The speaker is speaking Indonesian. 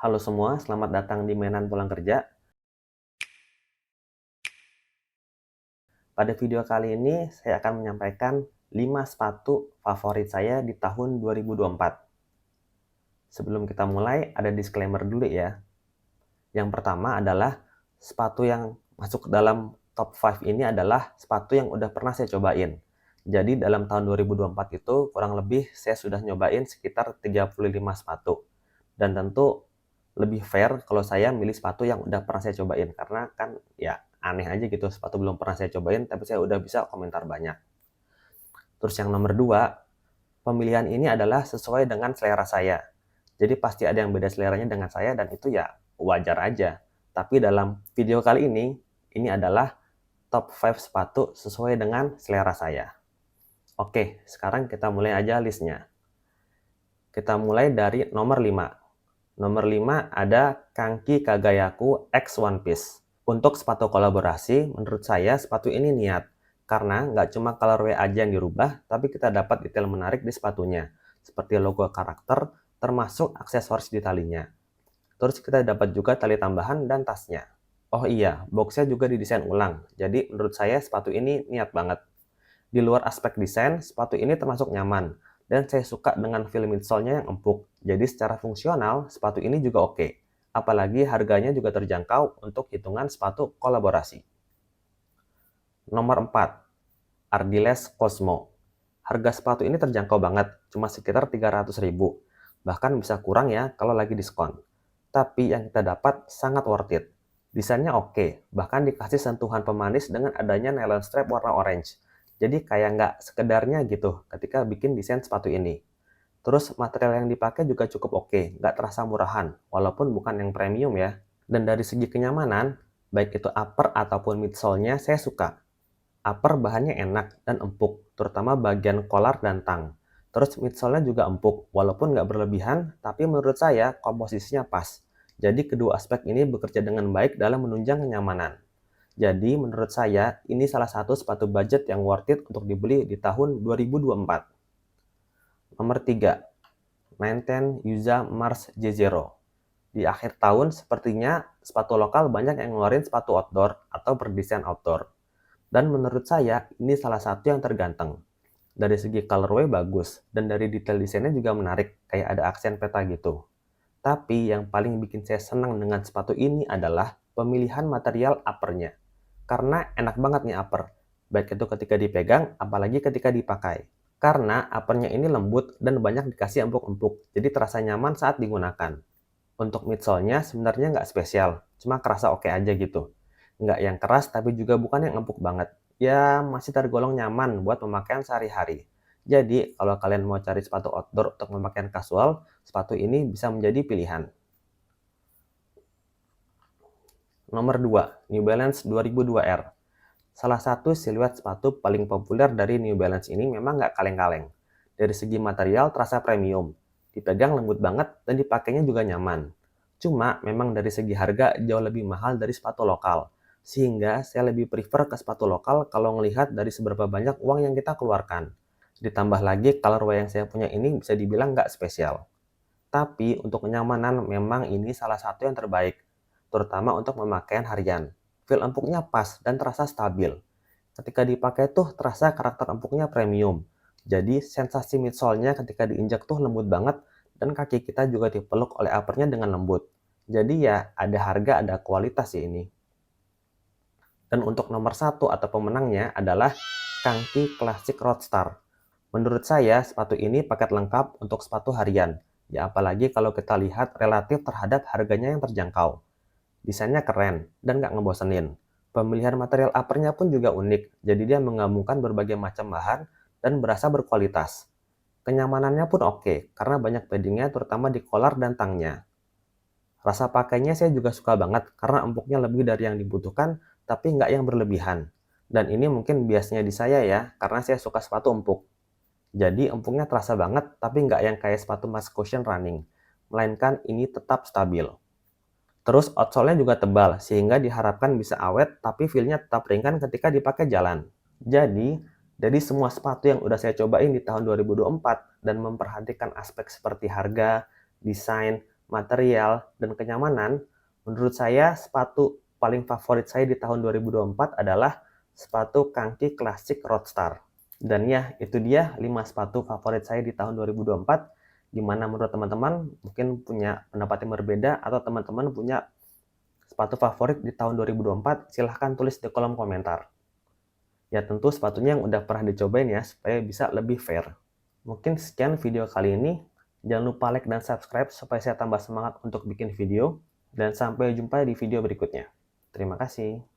Halo semua, selamat datang di Mainan Pulang Kerja. Pada video kali ini, saya akan menyampaikan 5 sepatu favorit saya di tahun 2024. Sebelum kita mulai, ada disclaimer dulu ya. Yang pertama adalah sepatu yang masuk dalam top 5 ini adalah sepatu yang udah pernah saya cobain. Jadi dalam tahun 2024 itu kurang lebih saya sudah nyobain sekitar 35 sepatu. Dan tentu lebih fair kalau saya milih sepatu yang udah pernah saya cobain. Karena kan ya aneh aja gitu sepatu belum pernah saya cobain tapi saya udah bisa komentar banyak. Terus yang nomor 2, pemilihan ini adalah sesuai dengan selera saya. Jadi pasti ada yang beda seleranya dengan saya dan itu ya wajar aja. Tapi dalam video kali ini adalah top 5 sepatu sesuai dengan selera saya. Oke, sekarang kita mulai aja listnya. Kita mulai dari nomor 5. Nomor 5 ada Kanki Kagayaku X One Piece. Untuk sepatu kolaborasi, menurut saya sepatu ini niat. Karena nggak cuma colorway aja yang dirubah, tapi kita dapat detail menarik di sepatunya. Seperti logo karakter, termasuk aksesoris di talinya. Terus kita dapat juga tali tambahan dan tasnya. Oh iya, boxnya juga didesain ulang. Jadi menurut saya sepatu ini niat banget. Di luar aspek desain, sepatu ini termasuk nyaman. Dan saya suka dengan feel midsole-nya yang empuk. Jadi secara fungsional, sepatu ini juga oke. Apalagi harganya juga terjangkau untuk hitungan sepatu kolaborasi. Nomor 4, Ardiles Cosmo. Harga sepatu ini terjangkau banget, cuma sekitar 300.000. Bahkan bisa kurang ya kalau lagi diskon. Tapi yang kita dapat sangat worth it. Desainnya oke, bahkan dikasih sentuhan pemanis dengan adanya nylon strap warna orange. Jadi kayak nggak sekedarnya gitu ketika bikin desain sepatu ini. Terus material yang dipakai juga cukup oke, nggak terasa murahan, walaupun bukan yang premium ya. Dan dari segi kenyamanan, baik itu upper ataupun midsole-nya saya suka. Upper bahannya enak dan empuk, terutama bagian collar dan tang. Terus midsole-nya juga empuk, walaupun nggak berlebihan, tapi menurut saya komposisinya pas. Jadi kedua aspek ini bekerja dengan baik dalam menunjang kenyamanan. Jadi menurut saya ini salah satu sepatu budget yang worth it untuk dibeli di tahun 2024. Nomor 3, Nine Yuza Mars J0. Di akhir tahun sepertinya sepatu lokal banyak yang ngeluarin sepatu outdoor atau berdesain outdoor. Dan menurut saya ini salah satu yang terganteng. Dari segi colorway bagus, dan dari detail desainnya juga menarik, kayak ada aksen peta gitu. Tapi yang paling bikin saya senang dengan sepatu ini adalah pemilihan material uppernya. Karena enak banget nih upper, baik itu ketika dipegang, apalagi ketika dipakai. Karena uppernya ini lembut dan banyak dikasih empuk-empuk, jadi terasa nyaman saat digunakan. Untuk midsole-nya sebenarnya nggak spesial, cuma kerasa oke aja gitu. Nggak yang keras tapi juga bukan yang empuk banget. Ya masih tergolong nyaman buat pemakaian sehari-hari. Jadi kalau kalian mau cari sepatu outdoor untuk pemakaian kasual, sepatu ini bisa menjadi pilihan. Nomor 2, New Balance 2002R. Salah satu siluet sepatu paling populer dari New Balance ini memang nggak kaleng-kaleng. Dari segi material terasa premium, dipegang lembut banget dan dipakainya juga nyaman. Cuma memang dari segi harga jauh lebih mahal dari sepatu lokal. Sehingga saya lebih prefer ke sepatu lokal kalau melihat dari seberapa banyak uang yang kita keluarkan. Ditambah lagi colorway yang saya punya ini bisa dibilang nggak spesial. Tapi untuk kenyamanan memang ini salah satu yang terbaik, terutama untuk pemakaian harian. Feel empuknya pas dan terasa stabil. Ketika dipakai tuh terasa karakter empuknya premium. Jadi sensasi midsole-nya ketika diinjak tuh lembut banget dan kaki kita juga dipeluk oleh uppernya dengan lembut. Jadi ya ada harga ada kualitas sih ini. Dan untuk nomor 1 atau pemenangnya adalah Kanki Classic Roadstar. Menurut saya sepatu ini paket lengkap untuk sepatu harian. Ya apalagi kalau kita lihat relatif terhadap harganya yang terjangkau. Desainnya keren dan nggak ngebosenin. Pemilihan material uppernya pun juga unik, jadi dia menggabungkan berbagai macam bahan dan berasa berkualitas. Kenyamanannya pun oke, karena banyak paddingnya terutama di collar dan tangnya. Rasa pakainya saya juga suka banget, karena empuknya lebih dari yang dibutuhkan, tapi nggak yang berlebihan. Dan ini mungkin biasanya di saya ya, karena saya suka sepatu empuk. Jadi empuknya terasa banget, tapi nggak yang kayak sepatu mass cushion running. Melainkan ini tetap stabil. Terus outsole-nya juga tebal, sehingga diharapkan bisa awet, tapi feel-nya tetap ringan ketika dipakai jalan. Jadi, dari semua sepatu yang udah saya cobain di tahun 2024 dan memperhatikan aspek seperti harga, desain, material, dan kenyamanan, menurut saya sepatu paling favorit saya di tahun 2024 adalah sepatu Kangki Classic Roadstar. Dan ya, itu dia 5 sepatu favorit saya di tahun 2024, di mana menurut teman-teman mungkin punya pendapat yang berbeda, atau teman-teman punya sepatu favorit di tahun 2024, silahkan tulis di kolom komentar. Ya tentu sepatunya yang udah pernah dicobain ya, supaya bisa lebih fair. Mungkin sekian video kali ini. Jangan lupa like dan subscribe supaya saya tambah semangat untuk bikin video. Dan sampai jumpa di video berikutnya. Terima kasih.